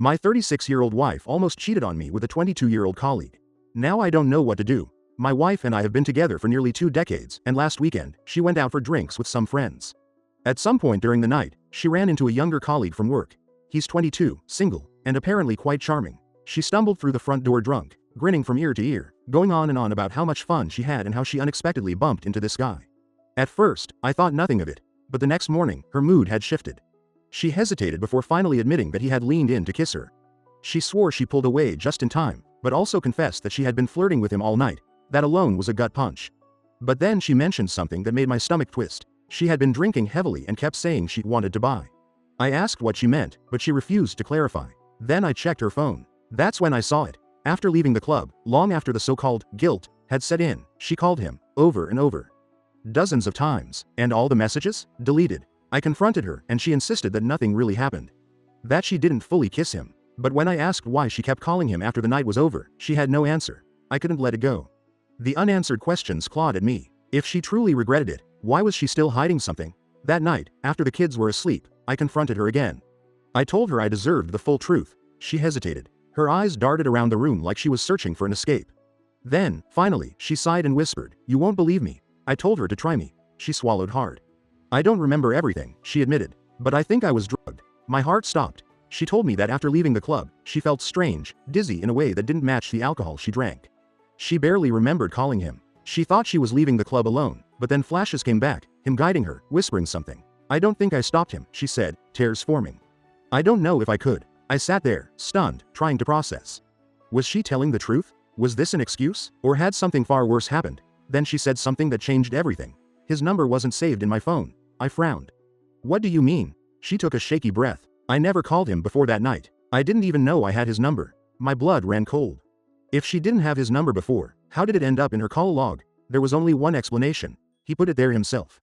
My 36-year-old wife almost cheated on me with a 22-year-old colleague. Now I don't know what to do. My wife and I have been together for nearly 2 decades, and last weekend, she went out for drinks with some friends. At some point during the night, she ran into a younger colleague from work. He's 22, single, and apparently quite charming. She stumbled through the front door drunk, grinning from ear to ear, going on and on about how much fun she had and how she unexpectedly bumped into this guy. At first, I thought nothing of it, but the next morning, her mood had shifted. She hesitated before finally admitting that he had leaned in to kiss her. She swore she pulled away just in time, but also confessed that she had been flirting with him all night. That alone was a gut punch. But then she mentioned something that made my stomach twist. She had been drinking heavily and kept saying she wanted to buy. I asked what she meant, but she refused to clarify. Then I checked her phone. That's when I saw it. After leaving the club, long after the so-called guilt had set in, she called him, over and over. Dozens of times, and all the messages? Deleted. I confronted her, and she insisted that nothing really happened. That she didn't fully kiss him. But when I asked why she kept calling him after the night was over, she had no answer. I couldn't let it go. The unanswered questions clawed at me. If she truly regretted it, why was she still hiding something? That night, after the kids were asleep, I confronted her again. I told her I deserved the full truth. She hesitated. Her eyes darted around the room like she was searching for an escape. Then, finally, she sighed and whispered, "You won't believe me." I told her to try me. She swallowed hard. "I don't remember everything," she admitted, "but I think I was drugged." My heart stopped. She told me that after leaving the club, she felt strange, dizzy in a way that didn't match the alcohol she drank. She barely remembered calling him. She thought she was leaving the club alone, but then flashes came back, him guiding her, whispering something. "I don't think I stopped him," she said, tears forming. I don't know if I could. I sat there, stunned, trying to process. Was she telling the truth? Was this an excuse? Or had something far worse happened? Then she said something that changed everything. "His number wasn't saved in my phone." I frowned. "What do you mean?" She took a shaky breath. "I never called him before that night. I didn't even know I had his number." My blood ran cold. If she didn't have his number before, how did it end up in her call log? There was only one explanation. He put it there himself.